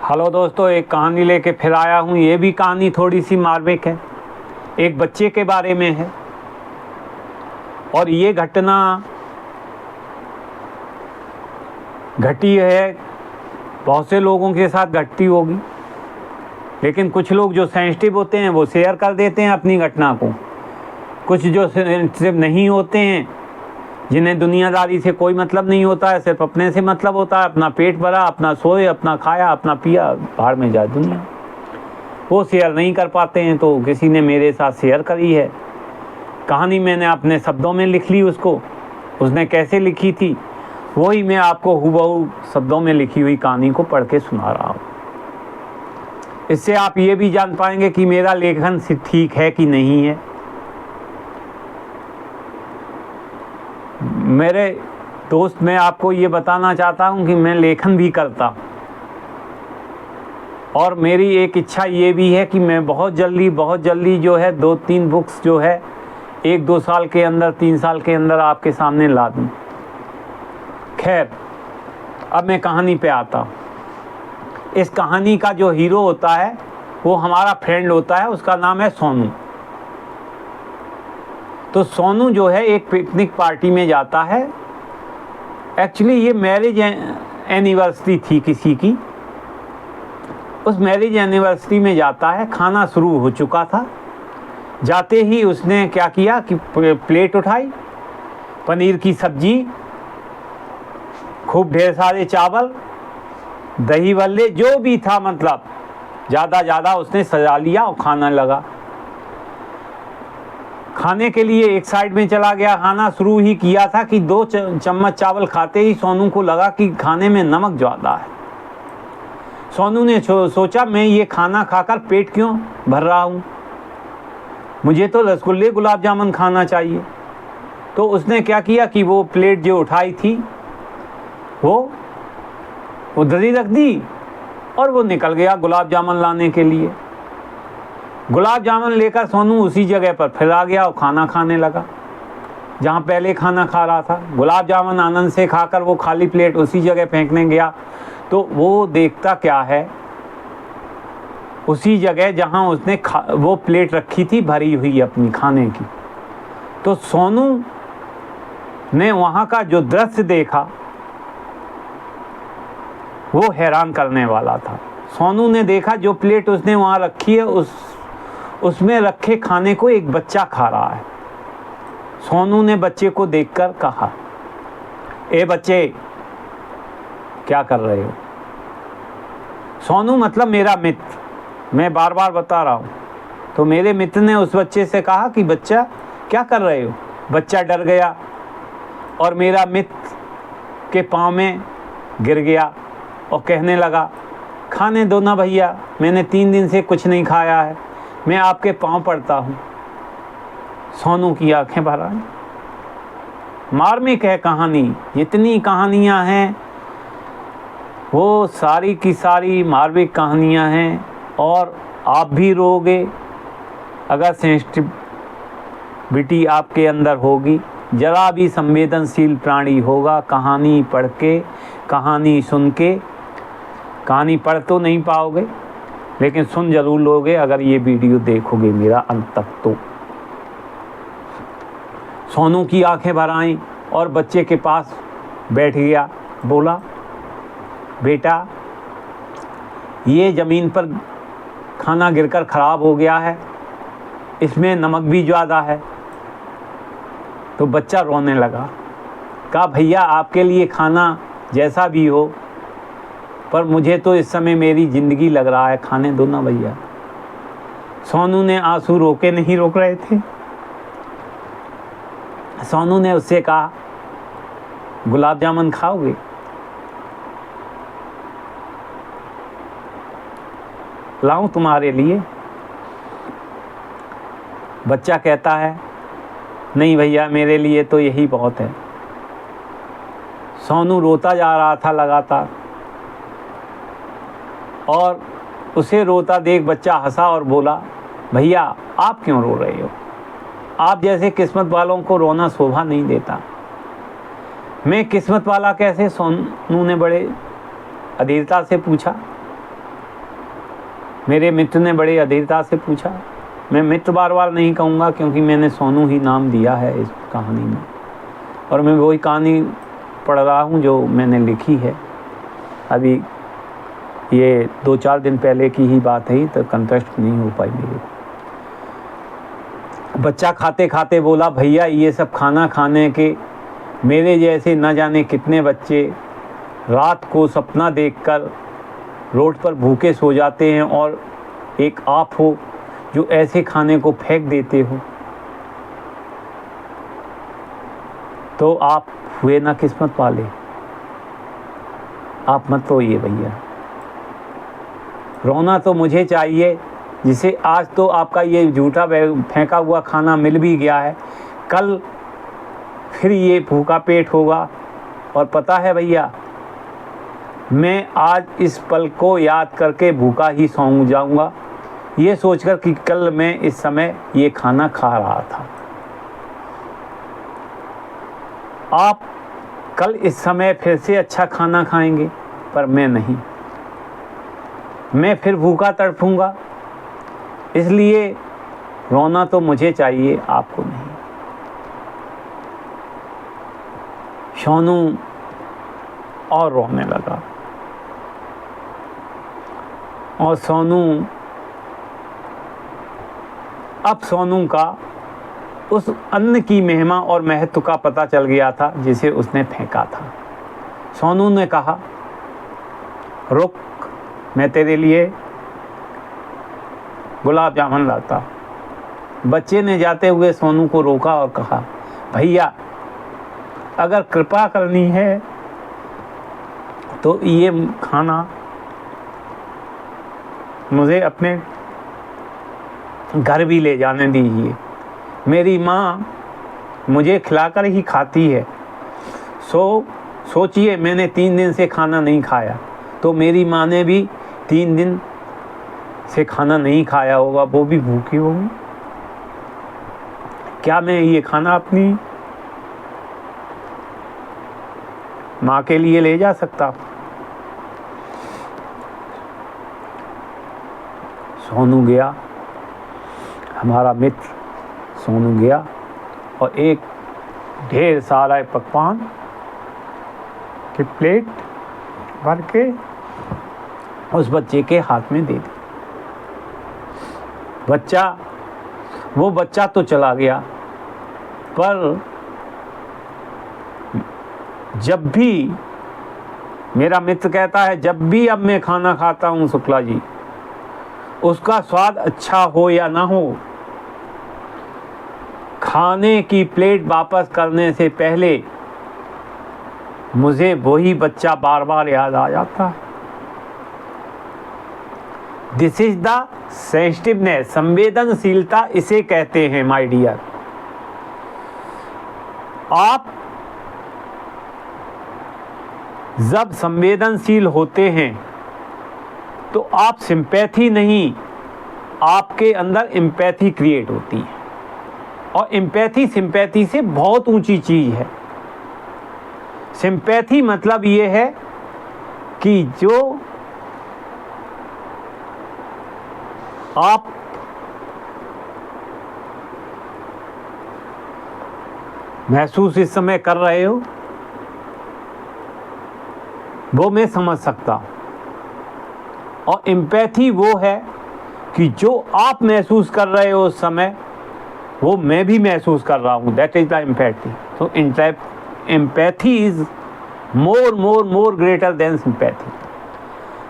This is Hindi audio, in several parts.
हेलो दोस्तों, एक कहानी लेके फिर आया हूँ। ये भी कहानी थोड़ी सी मार्मिक है, एक बच्चे के बारे में है। और ये घटना घटी है, बहुत से लोगों के साथ घटती होगी, लेकिन कुछ लोग जो सेंसिटिव होते हैं वो शेयर कर देते हैं अपनी घटना को। कुछ जो सेंसिटिव नहीं होते हैं, जिन्हें दुनियादारी से कोई मतलब नहीं होता है, सिर्फ अपने से मतलब होता है, अपना पेट भरा, अपना सोए, अपना खाया, अपना पिया, भाड़ में जाए दुनिया, वो शेयर नहीं कर पाते हैं। तो किसी ने मेरे साथ शेयर करी है कहानी, मैंने अपने शब्दों में लिख ली उसको। उसने कैसे लिखी थी वही मैं आपको हूबहू शब्दों में लिखी हुई कहानी को पढ़ के सुना रहा हूँ। इससे आप ये भी जान पाएंगे कि मेरा लेखन ठीक है कि नहीं है। मेरे दोस्त, मैं आपको ये बताना चाहता हूँ कि मैं लेखन भी करता हूँ, और मेरी एक इच्छा ये भी है कि मैं बहुत जल्दी जो है 2-3 बुक्स जो है 1-2 साल के अंदर, 3 साल के अंदर आपके सामने ला दूँ। खैर, अब मैं कहानी पे आता हूँ। इस कहानी का जो हीरो होता है वो हमारा फ्रेंड होता है, उसका नाम है सोनू। तो सोनू जो है एक पिकनिक पार्टी में जाता है। एक्चुअली ये मैरिज एनिवर्सरी थी किसी की। उस मैरिज एनिवर्सरी में जाता है, खाना शुरू हो चुका था। जाते ही उसने क्या किया कि प्लेट उठाई, पनीर की सब्जी, खूब ढेर सारे चावल, दही भल्ले, जो भी था, मतलब ज़्यादा उसने सजा लिया और खाना लगा। खाने के लिए एक साइड में चला गया। खाना शुरू ही किया था कि 2 चम्मच चावल खाते ही सोनू को लगा कि खाने में नमक ज़्यादा है। सोनू ने सोचा, मैं ये खाना खाकर पेट क्यों भर रहा हूँ, मुझे तो रसगुल्ले गुलाब जामुन खाना चाहिए। तो उसने क्या किया कि वो प्लेट जो उठाई थी वो उधर ही रख दी और वो निकल गया गुलाब जामुन लाने के लिए। गुलाब जामुन लेकर सोनू उसी जगह पर फिर आ गया और खाना खाने लगा जहाँ पहले खाना खा रहा था। गुलाब जामुन आनंद से खाकर वो खाली प्लेट उसी जगह फेंकने गया तो वो देखता क्या है, उसी जगह जहाँ उसने वो प्लेट रखी थी भरी हुई अपनी खाने की। तो सोनू ने वहाँ का जो दृश्य देखा वो हैरान करने वाला था। सोनू ने देखा जो प्लेट उसने वहाँ रखी है उसमें रखे खाने को एक बच्चा खा रहा है। सोनू ने बच्चे को देखकर कहा, ए बच्चे, क्या कर रहे हो? सोनू मतलब मेरा मित्र, मैं बार बार बता रहा हूँ। तो मेरे मित्र ने उस बच्चे से कहा कि बच्चा, क्या कर रहे हो? बच्चा डर गया और मेरा मित्र के पाँव में गिर गया और कहने लगा, खाने दो ना भैया, मैंने 3 दिन से कुछ नहीं खाया है, मैं आपके पाँव पड़ता हूँ। सोनू की आंखें भर आई। मार्मिक है कहानी, जितनी कहानियाँ हैं वो सारी की सारी मार्मिक कहानियाँ हैं, और आप भी रोगे अगर सेंसिटिविटी आपके अंदर होगी। जरा भी संवेदनशील प्राणी होगा कहानी पढ़ के, कहानी सुन के। कहानी पढ़ तो नहीं पाओगे लेकिन सुन जरूर लोगे अगर ये वीडियो देखोगे मेरा अंत तक। तो सोनू की आंखें भर आईं और बच्चे के पास बैठ गया। बोला, बेटा, ये ज़मीन पर खाना गिरकर ख़राब हो गया है, इसमें नमक भी ज़्यादा है। तो बच्चा रोने लगा। कहा, भैया आपके लिए खाना जैसा भी हो, पर मुझे तो इस समय मेरी ज़िंदगी लग रहा है, खाने दो ना भैया। सोनू ने आंसू रोके नहीं रोक रहे थे। सोनू ने उससे कहा, गुलाब जामुन खाओगे? लाऊं तुम्हारे लिए? बच्चा कहता है, नहीं भैया, मेरे लिए तो यही बहुत है। सोनू रोता जा रहा था लगातार, और उसे रोता देख बच्चा हंसा और बोला, भैया आप क्यों रो रहे हो? आप जैसे किस्मत वालों को रोना शोभा नहीं देता। मैं किस्मत वाला कैसे? सोनू ने बड़े अधीरता से पूछा। मेरे मित्र ने बड़े अधीरता से पूछा। मैं मित्र बार बार नहीं कहूँगा क्योंकि मैंने सोनू ही नाम दिया है इस कहानी में, और मैं वही कहानी पढ़ रहा हूँ जो मैंने लिखी है। अभी ये 2-4 दिन पहले की ही बात है, तो कंटेस्ट नहीं हो पाई मेरे को। बच्चा खाते खाते बोला, भैया ये सब खाना खाने के मेरे जैसे न जाने कितने बच्चे रात को सपना देखकर रोड पर भूखे सो जाते हैं, और एक आप हो जो ऐसे खाने को फेंक देते हो। तो आप हुए ना किस्मत वाले, आप मत रोइए भैया। रोना तो मुझे चाहिए जिसे आज तो आपका ये झूठा फेंका हुआ खाना मिल भी गया है, कल फिर ये भूखा पेट होगा। और पता है भैया, मैं आज इस पल को याद करके भूखा ही सो जाऊंगा, ये सोचकर कि कल मैं इस समय ये खाना खा रहा था। आप कल इस समय फिर से अच्छा खाना खाएंगे, पर मैं नहीं, मैं फिर भूखा तड़पूंगा। इसलिए रोना तो मुझे चाहिए, आपको नहीं। सोनू और रोने लगा, और सोनू का उस अन्न की महिमा और महत्व का पता चल गया था जिसे उसने फेंका था। सोनू ने कहा, रुक, मैं तेरे लिए गुलाब जामुन लाता। बच्चे ने जाते हुए सोनू को रोका और कहा, भैया अगर कृपा करनी है तो ये खाना मुझे अपने घर भी ले जाने दीजिए। मेरी माँ मुझे खिलाकर ही खाती है। सोचिए, मैंने 3 दिन से खाना नहीं खाया, तो मेरी माँ ने भी 3 दिन से खाना नहीं खाया होगा, वो भी भूखी होगी। क्या मैं ये खाना अपनी माँ के लिए ले जा सकता? सोनू गया, हमारा मित्र सोनू गया, और एक ढेर सारा पकवान की प्लेट भर के उस बच्चे के हाथ में दे दी। वो बच्चा तो चला गया, पर जब भी मेरा मित्र कहता है, जब भी अब मैं खाना खाता हूँ शुक्ला जी, उसका स्वाद अच्छा हो या ना हो, खाने की प्लेट वापस करने से पहले मुझे वही बच्चा बार बार याद आ जाता है। दिस इज द सेंसिटिवनेस, संवेदनशीलता इसे कहते हैं माय डियर। आप जब संवेदनशील होते हैं तो आप सिंपैथी नहीं, आपके अंदर एम्पैथी क्रिएट होती है, और एम्पैथी सिंपैथी से बहुत ऊंची चीज है। सिंपैथी मतलब ये है कि जो आप महसूस इस समय कर रहे हो वो मैं समझ सकता हूं, और एम्पैथी वो है कि जो आप महसूस कर रहे हो उस समय वो मैं भी महसूस कर रहा हूं। That is the empathy. So empathy is more greater than sympathy.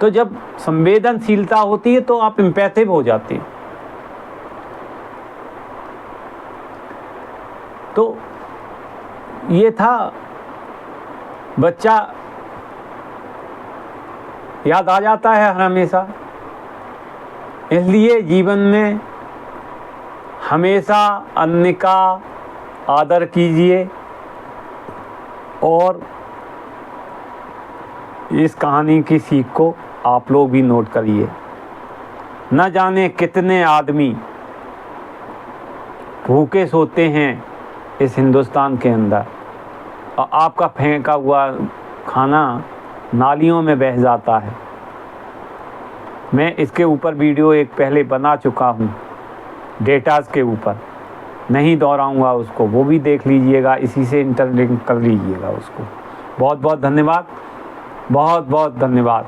तो जब संवेदनशीलता होती है तो आप एम्पैथिव हो जाते हैं। तो ये था, बच्चा याद आ जाता है हर हमेशा। इसलिए जीवन में हमेशा अन्न का आदर कीजिए, और इस कहानी की सीख को आप लोग भी नोट करिए। न जाने कितने आदमी भूखे सोते हैं इस हिंदुस्तान के अंदर, और आपका फेंका हुआ खाना नालियों में बह जाता है। मैं इसके ऊपर वीडियो एक पहले बना चुका हूँ डेटाज के ऊपर, नहीं दोहराऊंगा उसको, वो भी देख लीजिएगा, इसी से इंटरलिंक कर लीजिएगा उसको। बहुत बहुत धन्यवाद, बहुत बहुत धन्यवाद।